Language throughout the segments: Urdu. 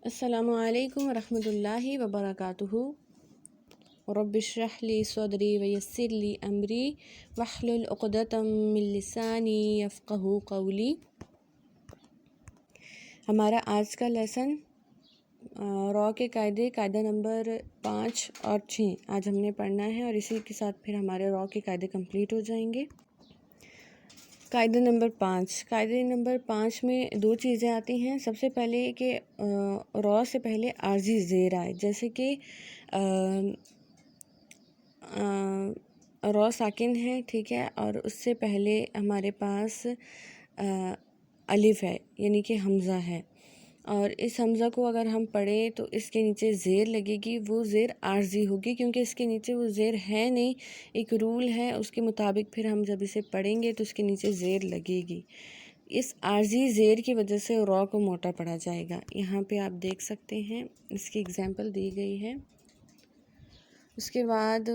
السلام علیکم ورحمۃ اللہ وبرکاتہ۔ رب اشرح لی صدری ویسر لی امری واحلل عقدۃ من لسانی یفقہوا قولی۔ ہمارا آج کا لیسن را کے قاعدہ نمبر 5 اور 6 آج ہم نے پڑھنا ہے، اور اسی کے ساتھ پھر ہمارے را کے قاعدے کمپلیٹ ہو جائیں گے۔ قاعدہ نمبر 5 میں دو چیزیں آتی ہیں۔ سب سے پہلے کہ را سے پہلے عارضی زیر آئے، جیسے کہ را ساکن ہے، ٹھیک ہے، اور اس سے پہلے ہمارے پاس الف ہے، یعنی کہ حمزہ ہے، اور اس حمزہ کو اگر ہم پڑھیں تو اس کے نیچے زیر لگے گی، وہ زیر عارضی ہوگی کیونکہ اس کے نیچے وہ زیر ہے نہیں۔ ایک رول ہے، اس کے مطابق پھر ہم جب اسے پڑھیں گے تو اس کے نیچے زیر لگے گی۔ اس عارضی زیر کی وجہ سے را کو موٹا پڑھا جائے گا۔ یہاں پہ آپ دیکھ سکتے ہیں، اس کی اگزامپل دی گئی ہے۔ اس کے بعد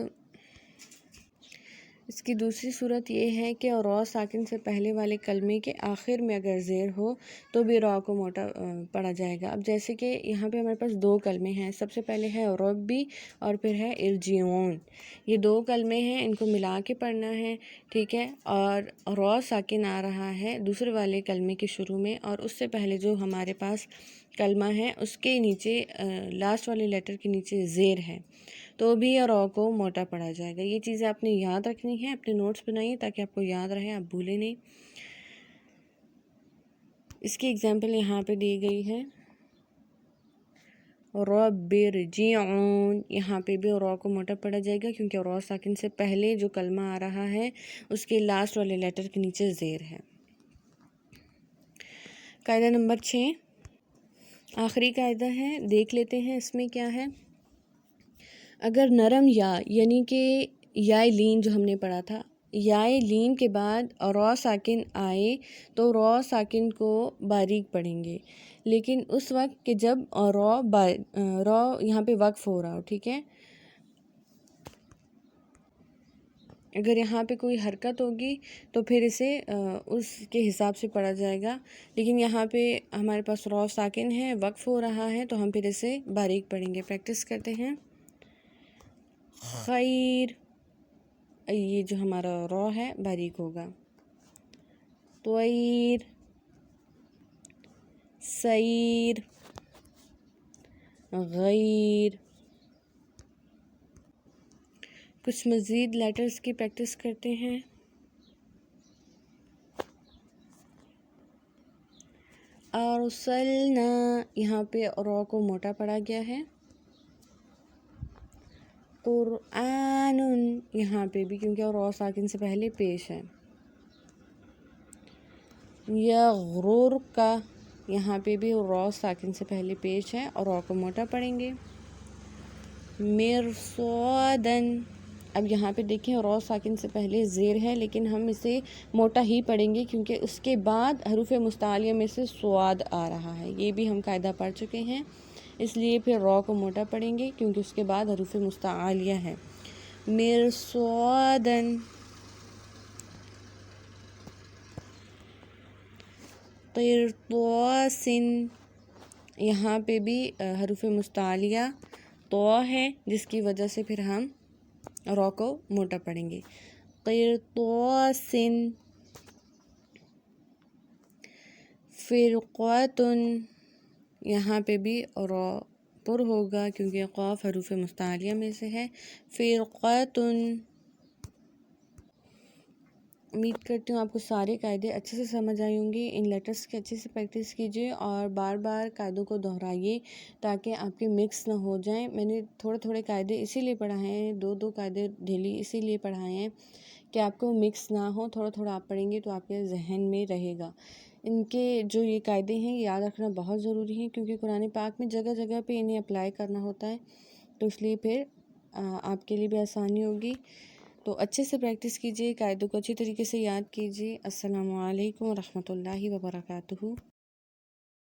اس کی دوسری صورت یہ ہے کہ را ساکن سے پہلے والے کلمے کے آخر میں اگر زیر ہو تو بھی را کو موٹا پڑھا جائے گا۔ اب جیسے کہ یہاں پہ ہمارے پاس دو کلمے ہیں، سب سے پہلے ہے ربی اور پھر ہے ارجعون۔ یہ دو کلمے ہیں، ان کو ملا کے پڑھنا ہے، ٹھیک ہے، اور را ساکن آ رہا ہے دوسرے والے کلمے کے شروع میں، اور اس سے پہلے جو ہمارے پاس کلمہ ہے اس کے نیچے لاسٹ والے لیٹر کے نیچے زیر ہے، تو بھی را کو موٹا پڑھا جائے گا۔ یہ چیزیں آپ نے یاد رکھنی ہے، اپنے نوٹس بنائیے تاکہ آپ کو یاد رہے، آپ بھولیں نہیں۔ اس کی اگزامپل یہاں پہ دی گئی ہے، رب ارجعون۔ یہاں پہ بھی را کو موٹا پڑھا جائے گا کیونکہ را ساکن سے پہلے جو کلمہ آ رہا ہے اس کے لاسٹ والے لیٹر کے نیچے زیر ہے۔ قاعدہ نمبر 6 آخری قاعدہ ہے، دیکھ لیتے ہیں اس میں کیا ہے۔ اگر نرم یا یعنی کہ یائے لین جو ہم نے پڑھا تھا، یائے لین کے بعد را ساکن آئے تو را ساکن کو باریک پڑھیں گے، لیکن اس وقت کہ جب را یہاں پہ وقف ہو رہا ہو، ٹھیک ہے۔ اگر یہاں پہ کوئی حرکت ہوگی تو پھر اسے اس کے حساب سے پڑھا جائے گا، لیکن یہاں پہ ہمارے پاس را ساکن ہے، وقف ہو رہا ہے، تو ہم پھر اسے باریک پڑھیں گے۔ پریکٹس کرتے ہیں۔ خیر، یہ جو ہمارا را ہے باریک ہوگا۔ طیر، سیر، غیر۔ کچھ مزید لیٹرز کی پریکٹس کرتے ہیں۔ ارسلنا، یہاں پہ را کو موٹا پڑھا گیا ہے۔ قرآن، یہاں پہ بھی کیونکہ را ساکن سے پہلے پیش ہے۔ یغررک، یہاں پہ بھی را ساکن سے پہلے پیش ہے اور را کو موٹا پڑھیں گے۔ مرصادا، اب یہاں پہ دیکھیں را ساکن سے پہلے زیر ہے، لیکن ہم اسے موٹا ہی پڑھیں گے کیونکہ اس کے بعد حروف مستعلیہ میں سے صاد آ رہا ہے۔ یہ بھی ہم قاعدہ پڑھ چکے ہیں، اس لیے پھر را کو موٹا پڑھیں گے کیونکہ اس کے بعد حروف مستعلیہ ہے۔ مرصادا، قرطاس، یہاں پہ بھی حروف مستعلیہ تو ہے، جس کی وجہ سے پھر ہم را کو موٹا پڑھیں گے۔ قرطاس، فرقۃ، یہاں پہ بھی را پر ہوگا کیونکہ قاف حروف مستعلیہ میں سے ہے۔ فرقۃ۔ امید کرتی ہوں آپ کو سارے قاعدے اچھے سے سمجھ آئی ہوں گی۔ ان لیٹرز کی اچھے سے پریکٹس کیجیے اور بار بار قاعدوں کو دہرائیے تاکہ آپ کے مکس نہ ہو جائیں۔ میں نے تھوڑے قاعدے اسی لیے پڑھائے ہیں، دو قاعدے ڈیلی اسی لیے پڑھائے ہیں کہ آپ کو مکس نہ ہو، تھوڑا آپ پڑھیں گے تو آپ کے ذہن میں رہے گا۔ ان کے جو یہ قاعدے ہیں یہ یاد رکھنا بہت ضروری ہے کیونکہ قرآن پاک میں جگہ جگہ پہ انہیں اپلائی کرنا ہوتا ہے، تو اس لیے پھر آپ کے لیے بھی آسانی ہوگی۔ تو اچھے سے پریکٹس کیجیے، قاعدوں کو اچھی طریقے سے یاد کیجیے۔ السلام علیکم ورحمۃ اللہ وبرکاتہ۔